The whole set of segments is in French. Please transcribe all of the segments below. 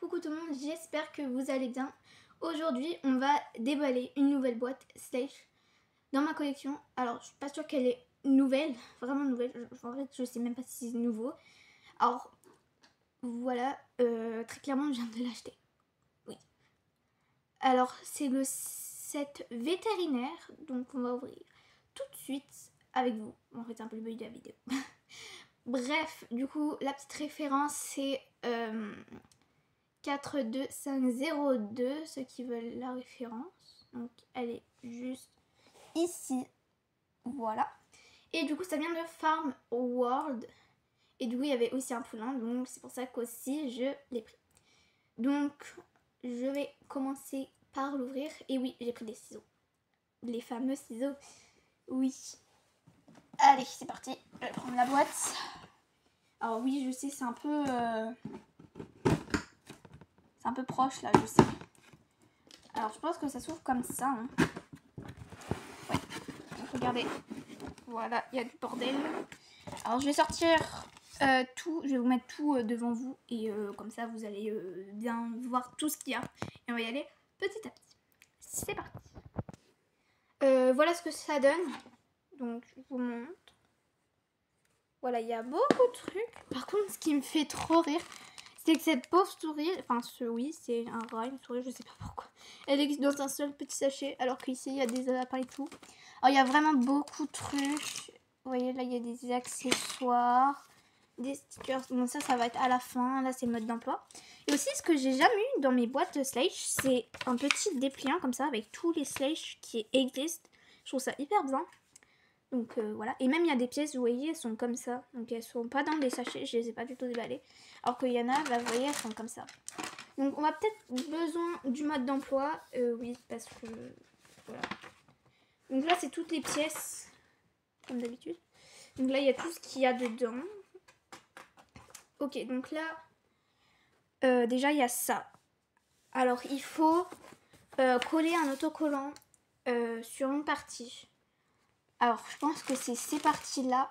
coucou tout le monde, j'espère que vous allez bien. Aujourd'hui, on va déballer une nouvelle boîte Slash dans ma collection. Alors, je suis pas sûre qu'elle est nouvelle, vraiment nouvelle. En fait, je sais même pas si c'est nouveau. Alors, voilà, très clairement, je viens de l'acheter. Oui. Alors, c'est le set vétérinaire, donc on va ouvrir tout de suite avec vous. En fait, c'est un peu le but de la vidéo. Bref, du coup, la petite référence, c'est 42502, ceux qui veulent la référence. Donc, elle est juste ici. Voilà. Et du coup, ça vient de Farm World. Et du coup, il y avait aussi un poulain, donc c'est pour ça qu'aussi je l'ai pris. Donc, je vais commencer par l'ouvrir. Et oui, j'ai pris des ciseaux. Les fameux ciseaux. Oui. Allez, c'est parti. Je vais prendre la boîte. Alors oui, je sais, c'est un peu proche là, je sais. Alors je pense que ça s'ouvre comme ça. Hein. Ouais. Donc, regardez. Voilà, il y a du bordel. Alors je vais sortir tout. Je vais vous mettre tout devant vous. Et comme ça, vous allez bien voir tout ce qu'il y a. Et on va y aller petit à petit. C'est parti. Voilà ce que ça donne. Donc je vous montre. Voilà, il y a beaucoup de trucs. Par contre, ce qui me fait trop rire, c'est que cette pauvre souris, enfin oui, c'est un rat, une souris, je sais pas pourquoi. Elle existe dans un seul petit sachet, alors qu'ici, il y a des appareils et tout. Alors, il y a vraiment beaucoup de trucs. Vous voyez, là, il y a des accessoires, des stickers. Bon, ça va être à la fin. Là, c'est le mode d'emploi. Et aussi, ce que j'ai jamais eu dans mes boîtes de Slash, c'est un petit dépliant comme ça, avec tous les Slash qui existent. Je trouve ça hyper bien. Donc voilà, et même il y a des pièces, vous voyez, elles sont comme ça. Donc elles sont pas dans des sachets, je les ai pas du tout déballées. Alors qu'il y en a, là, vous voyez, elles sont comme ça. Donc on va peut-être besoin du mode d'emploi. Oui, parce que voilà. Donc là, c'est toutes les pièces, comme d'habitude. Donc là, il y a tout ce qu'il y a dedans. Ok, donc là, déjà, il y a ça. Alors, il faut coller un autocollant sur une partie. Alors, je pense que c'est ces parties-là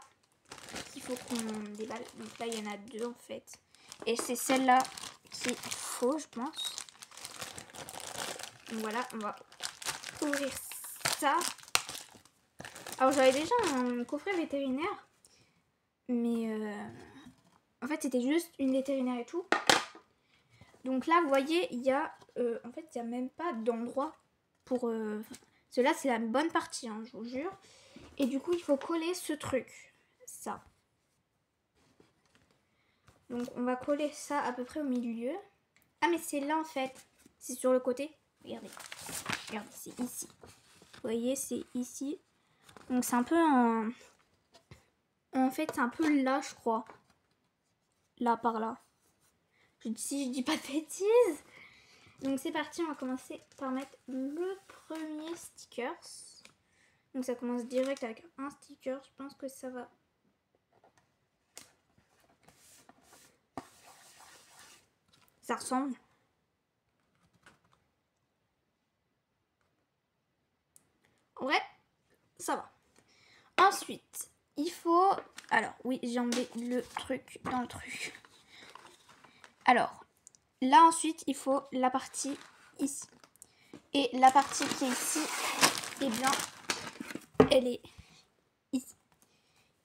qu'il faut qu'on déballe. Donc là, il y en a deux en fait. Et c'est celle-là qu'il faut, je pense. Donc voilà, on va ouvrir ça. Alors, j'avais déjà un coffret vétérinaire. Mais en fait, c'était juste une vétérinaire et tout. Donc là, vous voyez, il y a... en fait, il n'y a même pas d'endroit pour... Cela, c'est la bonne partie, hein, je vous jure. Et du coup, il faut coller ce truc. Ça. Donc, on va coller ça à peu près au milieu. Ah, mais c'est là, en fait. C'est sur le côté. Regardez. Regardez, c'est ici. Vous voyez, c'est ici. Donc, c'est un peu un... En fait, c'est un peu là, je crois. Là, par là. Si je dis pas de bêtises. Donc, c'est parti. On va commencer par mettre le premier sticker. Donc, ça commence direct avec un sticker. Je pense que ça va... Ça ressemble. En vrai, ça va. Ensuite, il faut... Alors, oui, j'ai enlevé le truc dans le truc. Alors, là, ensuite, il faut la partie ici. Et la partie qui est ici, eh bien, elle est ici.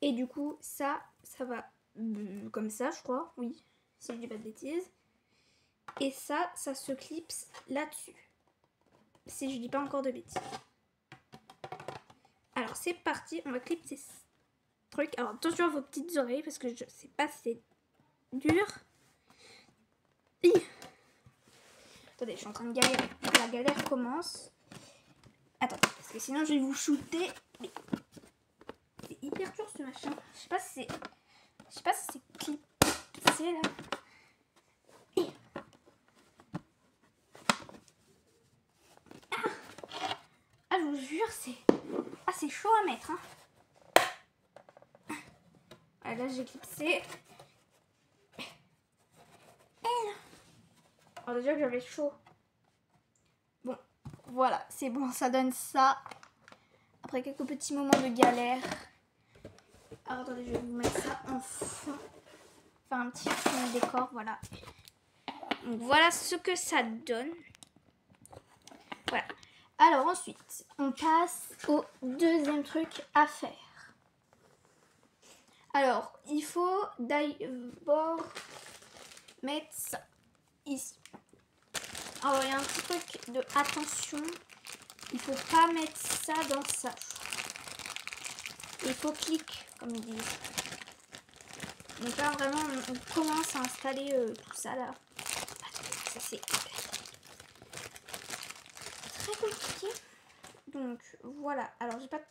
Et du coup, ça va comme ça, je crois. Oui, si je dis pas de bêtises. Et ça se clipse là-dessus. Si je dis pas encore de bêtises. Alors, c'est parti. On va clipser ce truc. Alors, attention à vos petites oreilles parce que je sais pas si c'est dur. Attendez, je suis en train de galérer. La galère commence. Attendez, parce que sinon je vais vous shooter. C'est hyper dur ce machin. Je sais pas si c'est clipsé là. Ah, je vous jure, c'est chaud à mettre. Hein. Ah, là, j'ai clipsé. Alors déjà que j'avais chaud. Bon, voilà, c'est bon, ça donne ça. Après quelques petits moments de galère. Alors attendez, je vais vous mettre ça en fond. Faire un petit fond de décor, voilà. Donc voilà ce que ça donne. Voilà. Alors ensuite, on passe au deuxième truc à faire. Alors, il faut d'abord mettre ça ici. Alors, il y a un petit truc de attention. Il faut pas mettre ça dans ça. Il faut cliquer, comme ils disent. Donc là, vraiment, on commence à installer tout ça là. Ça, c'est très compliqué. Donc, voilà. Alors, j'ai pas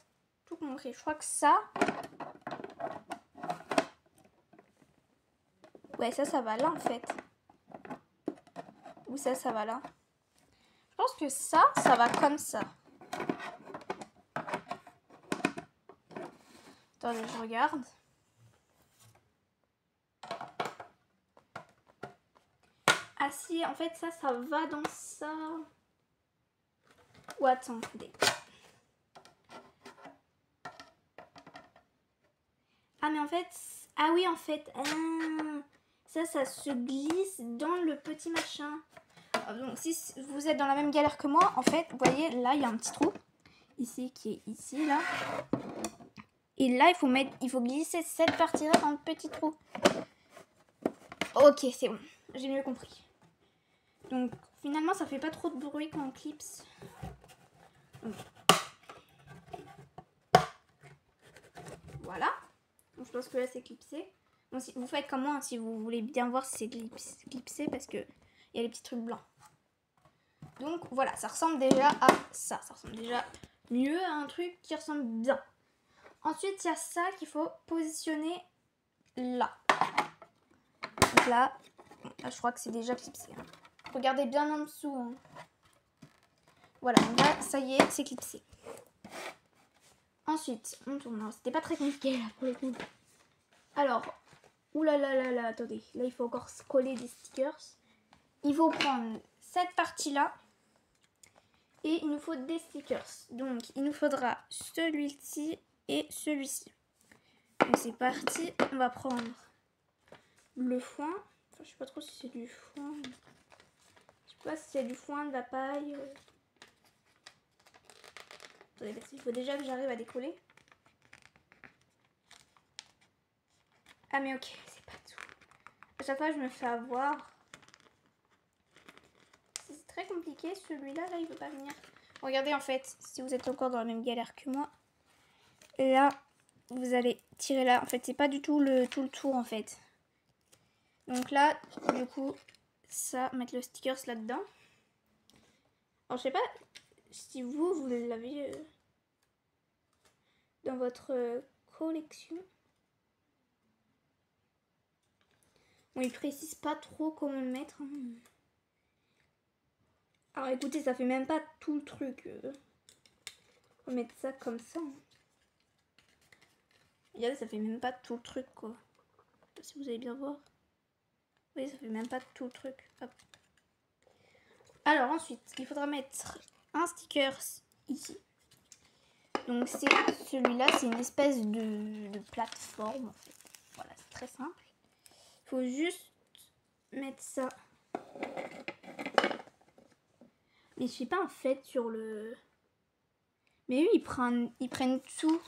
tout compris. Je crois que ça... Ouais, ça va là, en fait. Ou ça va là. Je pense que ça va comme ça. Attendez, je regarde. Ah si, en fait, ça va dans ça. Ou attendez. Ah, mais en fait... Ah oui, en fait... ça se glisse dans le petit machin. Donc, si vous êtes dans la même galère que moi, en fait, vous voyez, là, il y a un petit trou. Ici, qui est ici, là. Et là, il faut glisser cette partie-là dans le petit trou. Ok, c'est bon. J'ai mieux compris. Donc, finalement, ça fait pas trop de bruit quand on clipse. Donc, voilà. Donc, je pense que là, c'est clipsé. Bon, si, vous faites comme moi, hein, si vous voulez bien voir si c'est clipsé, parce que il y a les petits trucs blancs. Donc, voilà, ça ressemble déjà à ça. Ça ressemble déjà mieux à un truc qui ressemble bien. Ensuite, il y a ça qu'il faut positionner là. Donc là, je crois que c'est déjà clipsé. Hein. Regardez bien en dessous. Hein. Voilà, donc là, ça y est, c'est clipsé. Ensuite, on tourne. C'était pas très compliqué là pour le coup. Alors, oulala, attendez. Là, il faut encore coller des stickers. Il faut prendre cette partie-là. Et il nous faut des stickers. Donc, il nous faudra celui-ci et celui-ci. Donc, c'est parti. On va prendre le foin. Enfin, je sais pas trop si c'est du foin. Je sais pas si c'est du foin, de la paille. Attendez, parce qu'il faut déjà que j'arrive à décoller. Ah, mais ok, c'est pas tout. À chaque fois, je me fais avoir. C'est très compliqué. Celui-là, là, il veut pas venir. Regardez, en fait, si vous êtes encore dans la même galère que moi. Là, vous allez tirer là. En fait, c'est pas du tout le tour, en fait. Donc là, du coup, ça, mettre le stickers là-dedans. Alors, je sais pas si vous l'avez dans votre collection. Bon, il précise pas trop comment le mettre. Hein. Alors, écoutez, ça fait même pas tout le truc. On va mettre ça comme ça. Hein. Regardez, ça fait même pas tout le truc, quoi. Je sais pas si vous allez bien voir. Oui, ça fait même pas tout le truc. Hop. Alors, ensuite, il faudra mettre un sticker ici. Donc, c'est celui-là, c'est une espèce de plateforme, en fait. Voilà, c'est très simple. Il faut juste mettre ça. Mais je sais pas, en fait, sur le... Mais eux, ils prennent tout.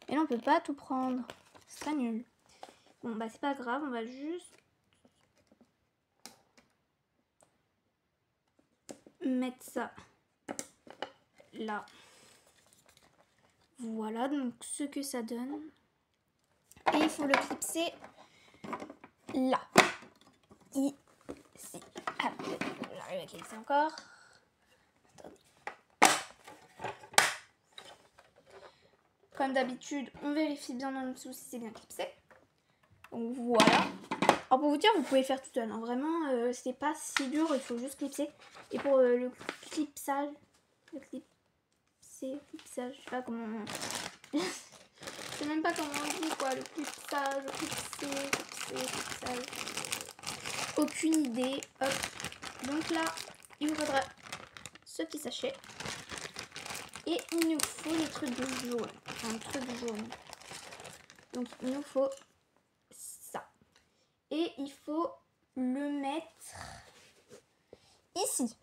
Et là, on peut pas tout prendre. C'est très nul. Bon, bah, c'est pas grave, on va juste mettre ça là. Voilà, donc ce que ça donne. Et il faut le clipser là. Ici. Ah, j'arrive à clipser encore. Attendez. Comme d'habitude, on vérifie bien en dessous si c'est bien clipsé. Donc voilà. Alors pour vous dire, vous pouvez le faire tout seul. Hein. Vraiment, c'est pas si dur, il faut juste clipser. Et pour le clipsage, clipsage, je sais pas comment... je sais même pas comment on dit quoi, le clipsage, clipsage. Aucune idée. Hop. Donc là, il vous faudra ce petit sachet. Et il nous faut les trucs jaunes. Un truc jaune. Donc il nous faut ça. Et il faut le mettre ici.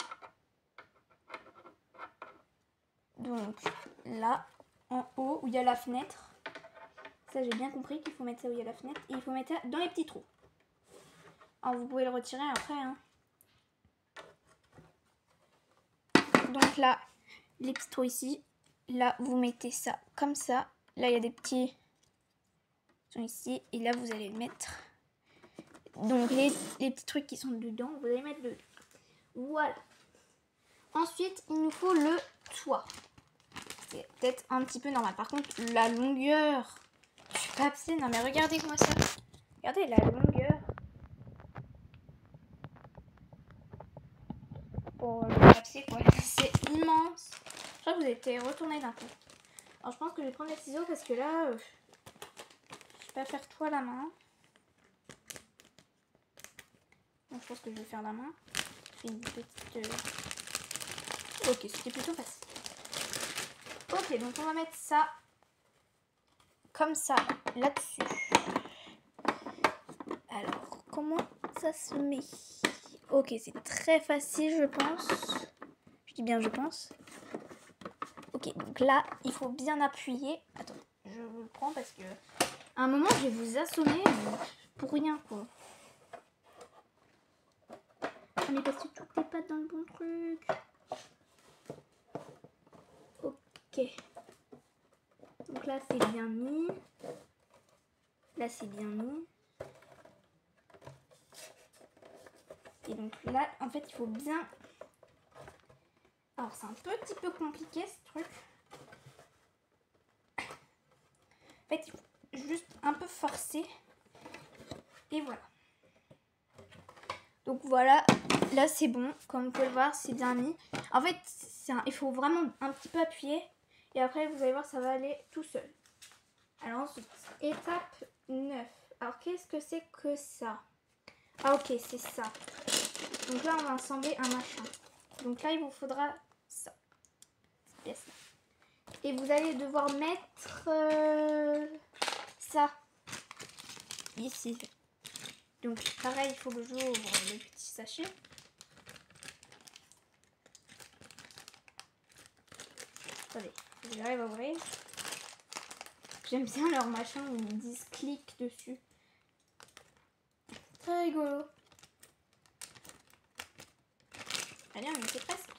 Donc là, en haut, où il y a la fenêtre. Ça, j'ai bien compris qu'il faut mettre ça où il y a la fenêtre. Et il faut mettre ça dans les petits trous. Alors, vous pouvez le retirer après. Hein. Donc là, les petits trous ici. Là, vous mettez ça comme ça. Là, il y a des petits sont ici. Et là, vous allez le mettre. Donc, les petits trucs qui sont dedans, vous allez mettre dedans. Voilà. Ensuite, il nous faut le toit. C'est peut-être un petit peu normal. Par contre, la longueur du papier... Non, mais regardez-moi ça. Regardez la longueur. Pour le papier, quoi. C'est immense. Je crois que vous avez été retourné d'un coup. Alors, je pense que je vais prendre les ciseaux parce que là... je vais pas faire tout à la main. Donc, je pense que je vais faire la main. Je fais une petite... Ok, c'était plutôt facile. Ok, donc on va mettre ça comme ça, là-dessus. Alors, comment ça se met? Ok, c'est très facile, je pense. Je dis bien je pense. Ok, donc là, il faut bien appuyer. Attends, je le prends parce que... À un moment, je vais vous assommer pour rien, quoi. Ah, mais parce que tout n'est pas dans le bon truc. Ok. Donc là, c'est bien mis. Là, c'est bien mis. Et donc là, en fait, il faut bien... Alors, c'est un petit peu compliqué, ce truc. En fait, il faut juste un peu forcer. Et voilà. Donc voilà, là, c'est bon. Comme vous pouvez le voir, c'est bien mis. En fait, il faut vraiment un petit peu appuyer. Et après, vous allez voir, ça va aller tout seul. Alors ensuite, étape 9. Alors, qu'est-ce que c'est que ça? Ah, ok, c'est ça. Donc là, on va assembler un machin. Donc là, il vous faudra ça. Cette pièce-là. Et vous allez devoir mettre ça ici. Donc pareil, il faut que j'ouvre le petit sachet. Attendez, j'arrive à ouvrir. J'aime bien leur machin où ils disent clic dessus. Très rigolo. Allez, on était presque.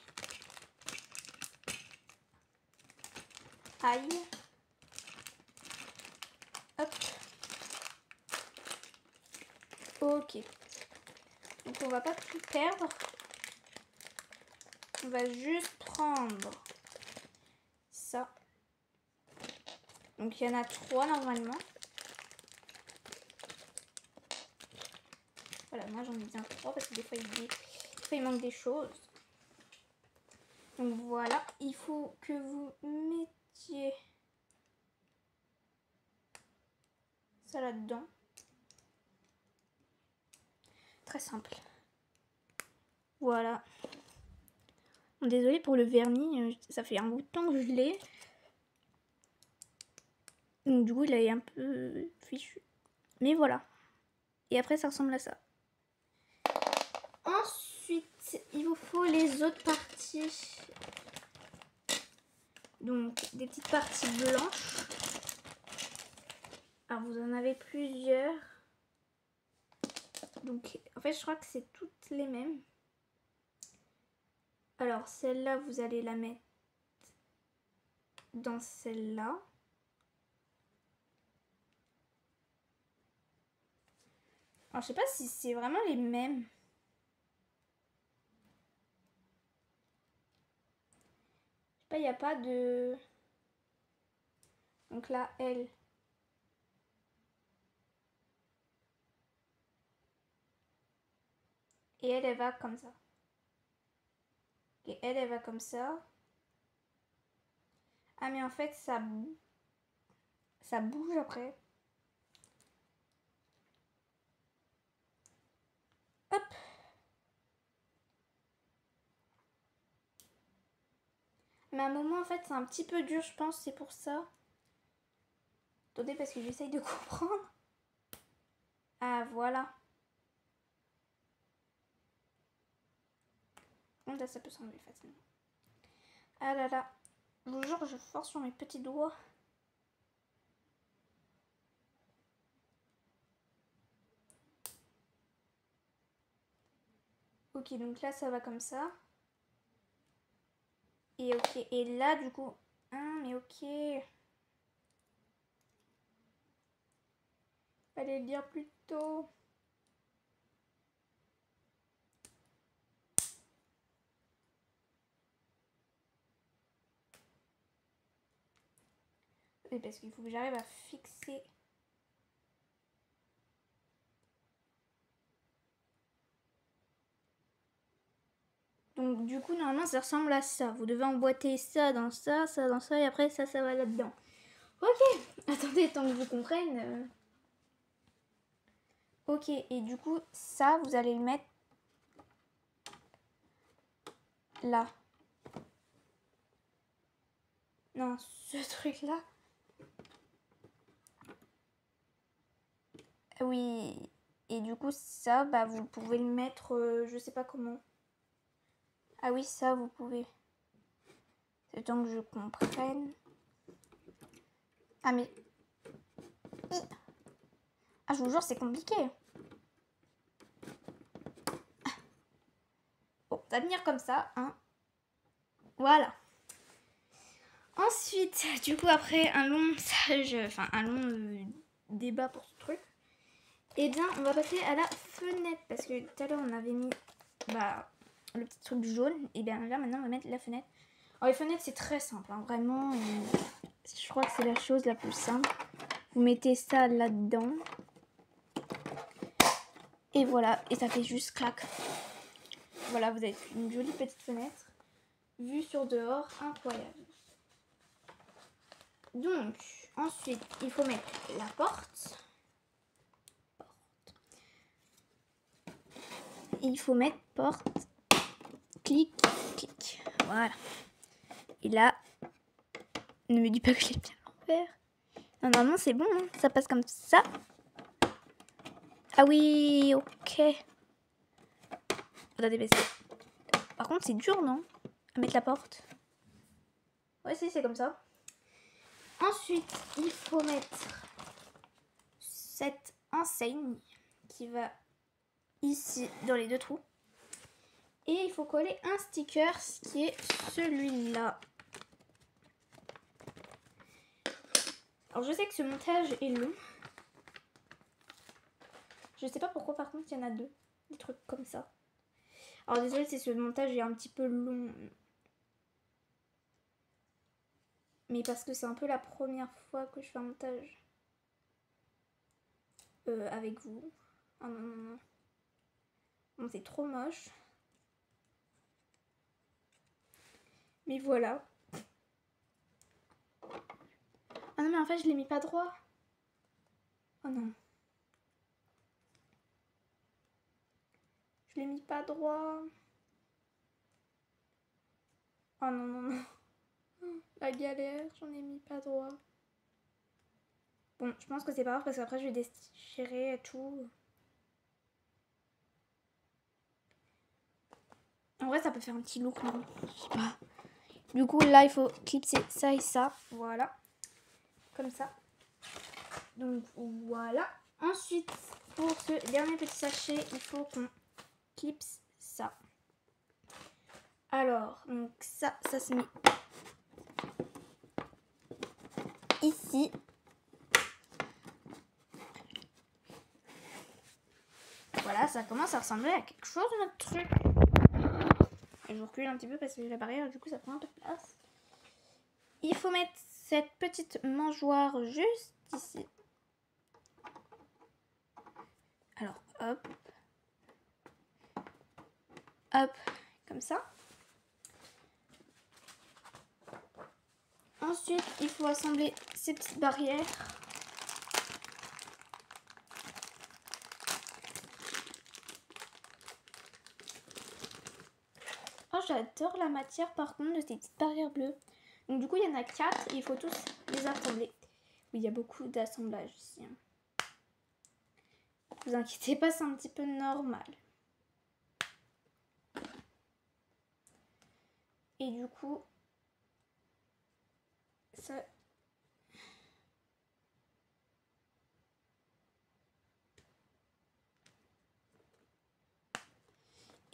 Aïe. Hop. Ok. Donc on va pas tout perdre. On va juste prendre ça. Donc il y en a 3 normalement. Voilà, moi j'en ai bien 3 parce que des fois il manque des choses. Donc voilà, il faut que vous mettiez ça là-dedans. Très simple. Voilà. Bon, désolée pour le vernis, ça fait un bout de temps que je l'ai. Donc du coup il est un peu fichu. Mais voilà. Et après ça ressemble à ça. Ensuite, il vous faut les autres parties. Donc des petites parties blanches. Alors vous en avez plusieurs. Donc en fait je crois que c'est toutes les mêmes. Alors celle-là vous allez la mettre dans celle-là. Alors je sais pas si c'est vraiment les mêmes. Je sais pas, il n'y a pas de... Donc là elle... Et elle va comme ça. Et elle va comme ça. Ah mais en fait ça bouge après. Hop. Mais à un moment en fait c'est un petit peu dur je pense, c'est pour ça. Attendez parce que j'essaye de comprendre. Ah voilà. contre, là, ça peut s'enlever facilement. Ah là là. Je vous jure, je force sur mes petits doigts. Ok, donc là, ça va comme ça. Et ok, et là, du coup... Ah, mais ok. Fallait le dire plus tôt. Oui, parce qu'il faut que j'arrive à fixer... Donc du coup, normalement, ça ressemble à ça. Vous devez emboîter ça dans ça, ça dans ça, et après ça, ça va là-dedans. Ok, attendez, tant que vous comprenne. Ok, et du coup, ça, vous allez le mettre là. Non, ce truc-là. Oui, et du coup, ça, bah, vous pouvez le mettre, je sais pas comment. Ah oui, ça, vous pouvez. C'est le temps que je comprenne. Ah, mais... Ah, je vous jure, c'est compliqué. Bon, ça va venir comme ça, hein. Voilà. Ensuite, du coup, après un long débat pour ce truc, eh bien, on va passer à la fenêtre. Parce que tout à l'heure, on avait mis le petit truc jaune. Et bien là, maintenant, on va mettre la fenêtre. Alors, les fenêtres, c'est très simple, hein, vraiment. Je crois que c'est la chose la plus simple. Vous mettez ça là-dedans. Et voilà, et ça fait juste clac. Voilà, vous avez une jolie petite fenêtre. Vue sur dehors, incroyable. Donc, ensuite, il faut mettre la porte. Il faut mettre porte, clic, clic. Voilà. Et là, ne me dis pas que je l'ai bien à l'envers. Normalement, c'est bon, hein, ça passe comme ça. Ah oui, ok. Attendez, baisser. Par contre, c'est dur, non? À mettre la porte. Ouais, si, c'est comme ça. Ensuite, il faut mettre cette enseigne qui va ici, dans les deux trous. Et il faut coller un sticker, qui est celui-là. Alors, je sais que ce montage est long. Je sais pas pourquoi, par contre, il y en a deux. Des trucs comme ça. Alors, désolé si ce montage est un petit peu long. Mais parce que c'est un peu la première fois que je fais un montage avec vous. Oh non, non, non. Bon, c'est trop moche. Mais voilà. Ah non, mais en fait, je l'ai mis pas droit. Oh non. Je l'ai mis pas droit. Oh non, non, non. La galère, j'en ai mis pas droit. Bon, je pense que c'est pas grave parce qu'après, je vais déchirer tout. En vrai, ça peut faire un petit look, non? Je sais pas. Du coup, là, il faut clipser ça et ça. Voilà. Comme ça. Donc, voilà. Ensuite, pour ce dernier petit sachet, il faut qu'on clipse ça. Alors, donc ça se met ici. Voilà, ça commence à ressembler à quelque chose, notre truc. Et je vous recule un petit peu parce que la barrière, du coup, ça prend un peu de place. Il faut mettre cette petite mangeoire juste ici. Alors, hop. Hop, comme ça. Ensuite, il faut assembler ces petites barrières. Oh, j'adore la matière par contre de ces petites barrières bleues. Donc du coup, il y en a 4 et il faut tous les assembler. Oui, il y a beaucoup d'assemblage ici. Vous inquiétez pas, c'est un petit peu normal. Et du coup, ça...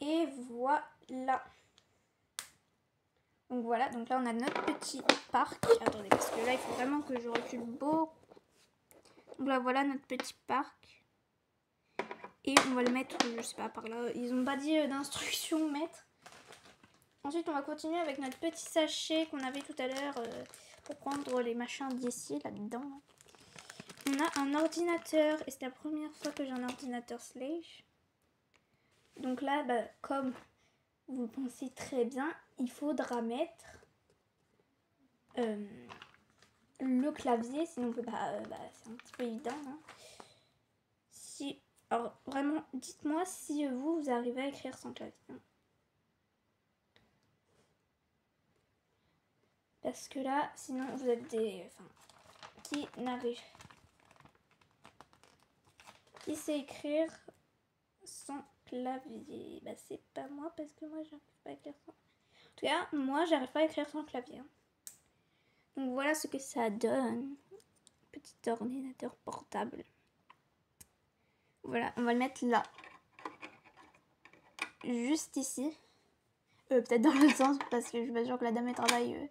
Et voilà. Donc voilà, donc là on a notre petit parc. Attendez, parce que là il faut vraiment que je recule beaucoup. Donc là voilà notre petit parc. Et on va le mettre, je sais pas, par là. Ils ont pas dit d'instruction mettre. Ensuite on va continuer avec notre petit sachet qu'on avait tout à l'heure pour prendre les machins d'ici, là-dedans. On a un ordinateur et c'est la première fois que j'ai un ordinateur Slash. Donc là, bah, comme vous le pensez très bien, il faudra mettre le clavier, sinon c'est un petit peu évident. Hein. Alors vraiment, dites-moi si vous arrivez à écrire sans clavier. Hein. Parce que là, sinon vous êtes qui n'arrive, qui sait écrire sans clavier. Bah c'est pas moi parce que moi j'arrive pas à écrire sans. En tout cas, moi j'arrive pas à écrire sans clavier. Hein. Donc voilà ce que ça donne. Petit ordinateur portable. Voilà, on va le mettre là. Juste ici. Peut-être dans l'autre sens parce que je suis pas sûre que la dame elle travaille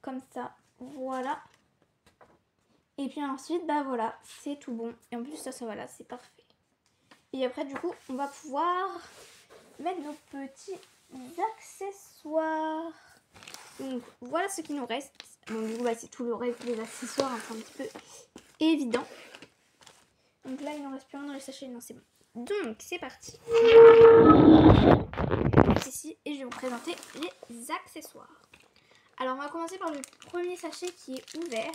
comme ça. Voilà. Et puis ensuite, bah voilà, c'est tout bon. Et en plus ça voilà, c'est parfait. Et après du coup, on va pouvoir mettre nos petits accessoires. Donc voilà ce qui nous reste. Bon, du coup, bah, c'est tout le reste des accessoires, hein, c'est un petit peu évident. Donc là, il n'en reste plus un dans le sachet. Non, c'est bon. Donc, c'est parti. Ici, et je vais vous présenter les accessoires. Alors, on va commencer par le premier sachet qui est ouvert.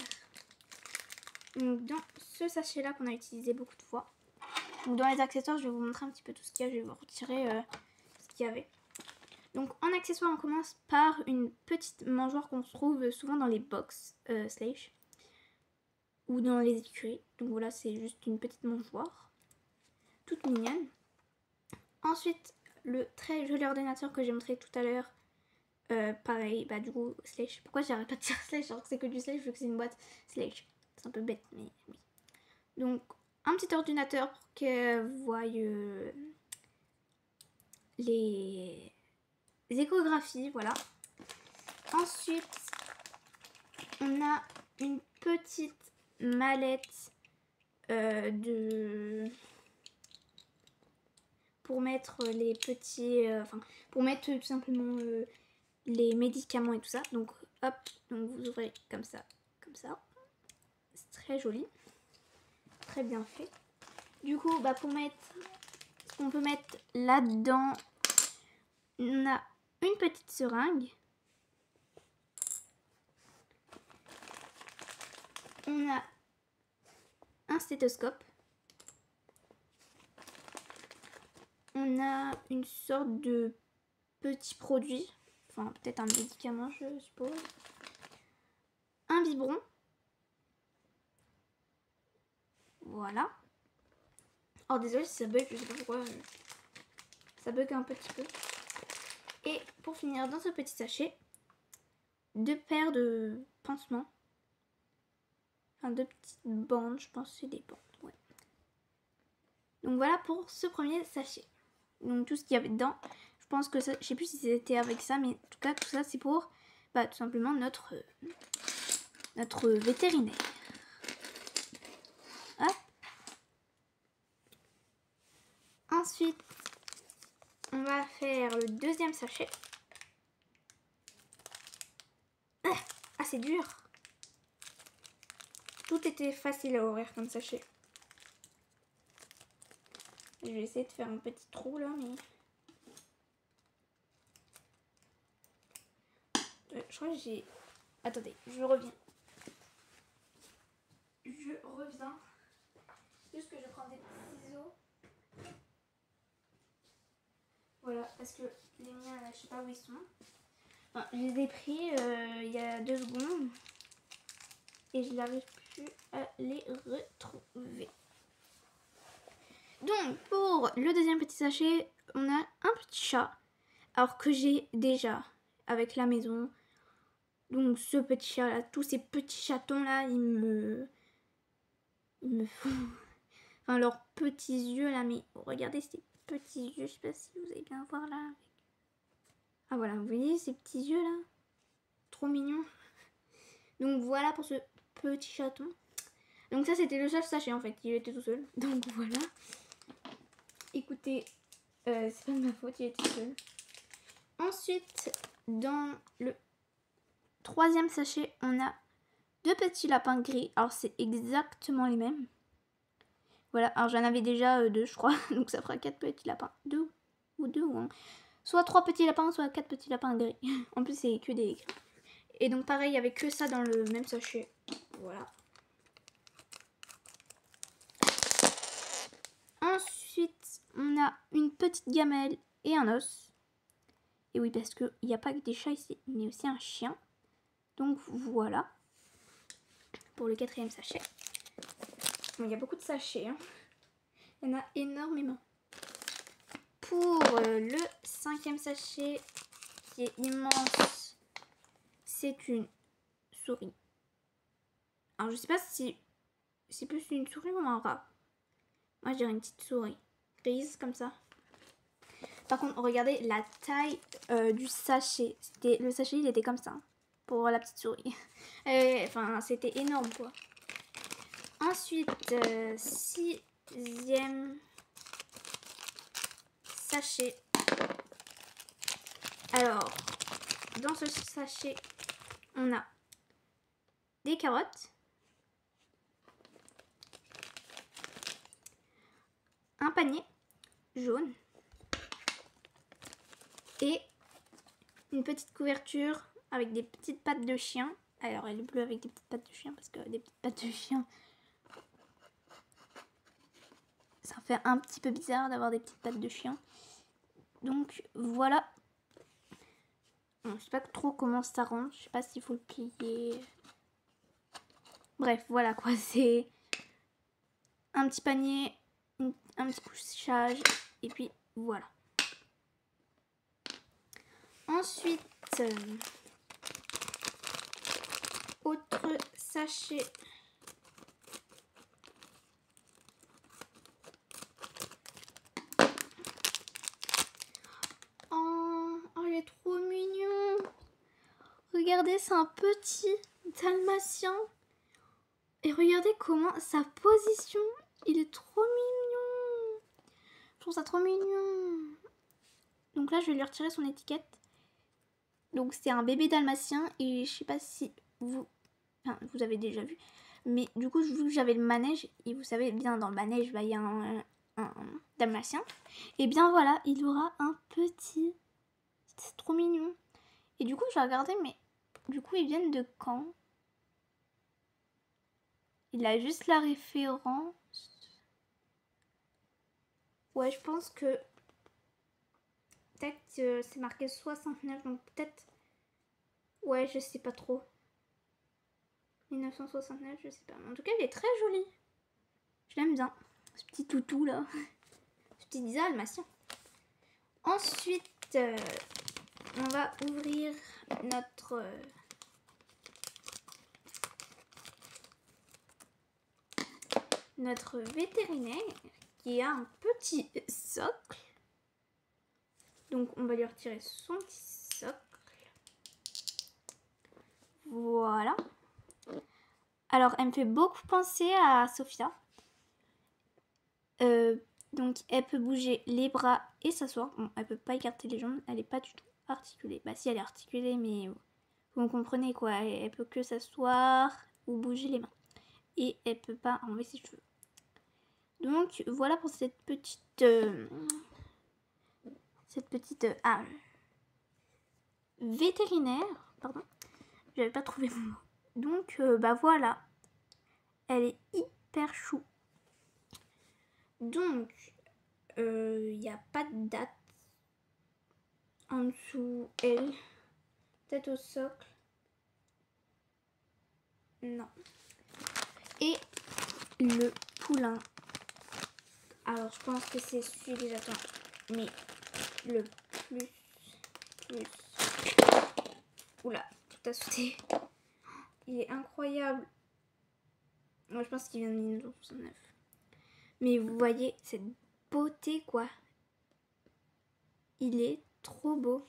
Donc, dans ce sachet-là qu'on a utilisé beaucoup de fois. Donc, dans les accessoires, je vais vous montrer un petit peu tout ce qu'il y a. Je vais vous retirer ce qu'il y avait. Donc, en accessoire, on commence par une petite mangeoire qu'on trouve souvent dans les box Slash. Ou dans les écuries. Donc voilà, c'est juste une petite mangeoire. Toute mignonne. Ensuite, le très joli ordinateur que j'ai montré tout à l'heure. Pareil, bah du coup, Slash. Pourquoi j'arrête pas de dire Slash alors que c'est que du Slash vu que c'est une boîte Slash. C'est un peu bête, mais oui. Donc, un petit ordinateur pour que vous voyez les échographies, voilà. Ensuite, on a une petite mallette pour mettre les petits pour mettre tout simplement les médicaments et tout ça. Donc hop, donc vous ouvrez comme ça, c'est très joli, très bien fait. Du coup, bah pour mettre ce qu'on peut mettre là dedans, on a une petite seringue, on a un stéthoscope, on a une sorte de petit produit, enfin peut-être un médicament je suppose, un biberon, voilà. Oh désolé si ça bug, je sais pas pourquoi, ça bug un petit peu. Et pour finir, dans ce petit sachet, 2 paires de pansements, enfin 2 petites bandes, je pense que c'est des bandes, ouais. Donc voilà pour ce premier sachet. Donc tout ce qu'il y avait dedans, je pense que ça, je sais plus si c'était avec ça, mais en tout cas tout ça c'est pour tout simplement notre vétérinaire. Hop. Ensuite, on va faire le deuxième sachet. Ah, c'est dur. Tout était facile à ouvrir comme sachet. Je vais essayer de faire un petit trou là, mais... je crois que j'ai... Attendez, je reviens. Juste que je prends des petits ciseaux. Voilà, parce que les miens, là, je sais pas où ils sont. Enfin, je les ai pris il y a 2 secondes. Et je n'arrive plus à les retrouver. Donc, pour le deuxième petit sachet, on a un petit chat. Alors que j'ai déjà avec la maison. Donc ce petit chat là, tous ces petits chatons là, ils me font... Enfin leurs petits yeux là, mais regardez ces petits yeux, je sais pas si vous allez bien voir là. Ah voilà, vous voyez ces petits yeux là? Trop mignons. Donc voilà pour ce petit chaton. Donc ça c'était le seul sachet en fait, il était tout seul. Donc voilà. Écoutez, c'est pas de ma faute, il était tout seul. Ensuite, dans le 3e sachet, on a 2 petits lapins gris. Alors c'est exactement les mêmes. Voilà, alors j'en avais déjà 2 je crois. Donc ça fera 4 petits lapins. 2 ou 2 ou 1. Soit 3 petits lapins, soit 4 petits lapins gris. En plus c'est que des gris. Et donc pareil, il n'y avait que ça dans le même sachet. Voilà. Ensuite, on a une petite gamelle et un os. Et oui, parce qu'il n'y a pas que des chats ici, mais aussi un chien. Donc voilà. Pour le 4e sachet. Bon, il y a beaucoup de sachets. Hein. Il y en a énormément. Pour le 5e sachet, qui est immense, c'est une souris. Alors je sais pas si c'est plus une souris ou un rat. Moi je dirais une petite souris grise comme ça. Par contre regardez la taille du sachet. Le sachet il était comme ça pour la petite souris. Enfin c'était énorme quoi. Ensuite 6e sachet. Alors dans ce sachet on a des carottes, un panier jaune et une petite couverture avec des petites pattes de chien. Alors elle est bleue avec des petites pattes de chien parce que des petites pattes de chien, ça fait un petit peu bizarre d'avoir des petites pattes de chien. Donc voilà. Bon, je sais pas trop comment ça rentre, je sais pas s'il faut le plier. Bref, voilà quoi, c'est un petit panier, un petit couchage et puis voilà. Ensuite, autre sachet. Oh, il est trop mignon. Regardez, c'est un petit dalmatien. Et regardez comment sa position, il est trop mignon. Je trouve ça trop mignon. Donc là, je vais lui retirer son étiquette. Donc c'est un bébé dalmatien et je sais pas si vous avez déjà vu. Mais du coup, vu que j'avais le manège, et vous savez bien dans le manège, bah, il y a un dalmatien. Et bien voilà, il aura un petit. C'est trop mignon. Et du coup, j'ai regardé, mais du coup, ils viennent de quand? Il a juste la référence. Ouais, je pense que peut-être c'est marqué 69, donc peut-être. Ouais, je sais pas trop. 1969, je sais pas. En tout cas, il est très joli. Je l'aime bien. Ce petit toutou là. Ce petit dalmatien. Ensuite, on va ouvrir notre vétérinaire qui a un petit socle. Donc on va lui retirer son petit socle. Voilà. Alors elle me fait beaucoup penser à Sophia. Donc elle peut bouger les bras et s'asseoir. Bon, elle peut pas écarter les jambes, elle est pas du tout articulée. Bah si, elle est articulée, mais vous comprenez quoi. Elle peut que s'asseoir ou bouger les mains. Et elle peut pas enlever ses cheveux. Donc voilà pour cette petite vétérinaire, pardon, j'avais pas trouvé mon mot. Donc bah voilà, elle est hyper chou. Donc il n'y a pas de date en dessous elle, peut-être au socle, non. Et le poulain. Alors je pense que c'est celui que j'attends, mais le plus plus. Oula, tout a sauté. Il est incroyable. Moi, je pense qu'il vient de 1969. Mais vous voyez cette beauté, quoi. Il est trop beau.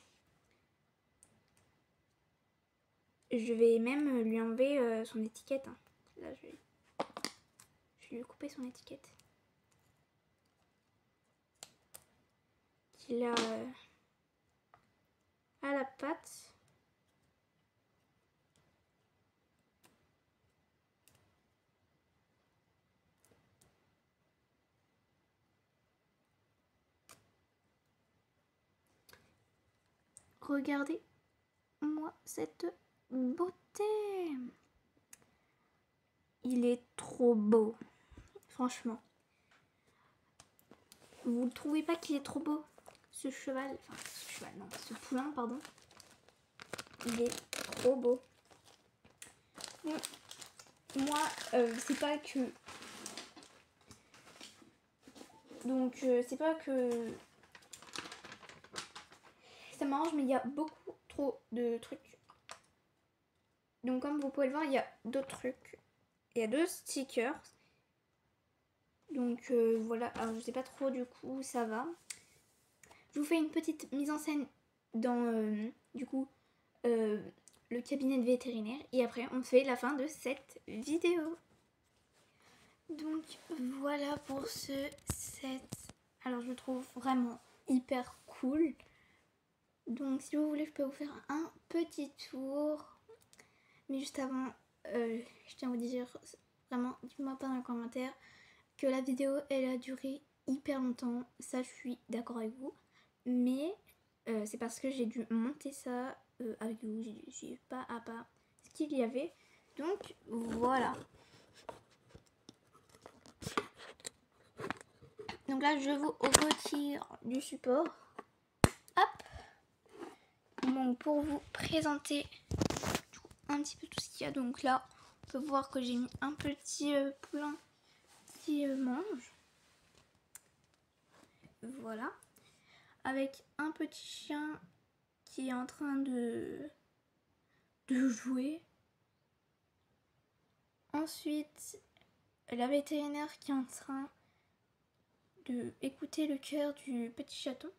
Je vais même lui enlever son étiquette. Hein. Là, je vais lui couper son étiquette. Qu'il a à la patte. Regardez-moi cette beauté. Il est trop beau. Franchement. Vous ne trouvez pas qu'il est trop beau? Ce cheval, enfin ce cheval, non, ce poulain, pardon. Il est trop beau. Bon, moi, c'est pas que... Donc, c'est pas que... Ça m'arrange, mais il y a beaucoup trop de trucs. Donc, comme vous pouvez le voir, il y a d'autres trucs. Il y a 2 stickers. Donc, voilà. Alors, je sais pas trop, du coup, ça va. Je vous fais une petite mise en scène dans, du coup, le cabinet de vétérinaire. Et après, on fait la fin de cette vidéo. Donc, voilà pour ce set. Alors, je le trouve vraiment hyper cool. Donc, si vous voulez, je peux vous faire un petit tour. Mais juste avant, je tiens à vous dire, vraiment, dites-moi pas dans les commentaires que la vidéo, elle a duré hyper longtemps. Ça, je suis d'accord avec vous. Mais c'est parce que j'ai dû monter ça avec vous. J'ai dû suivre pas à pas ce qu'il y avait. Donc, voilà. Donc là, je vous retire du support. Hop. Donc, pour vous présenter un petit peu tout ce qu'il y a. Donc là, on peut voir que j'ai mis un petit poulain qui mange. Voilà. Avec un petit chien qui est en train de jouer. Ensuite, la vétérinaire qui est en train de écouter le cœur du petit chaton.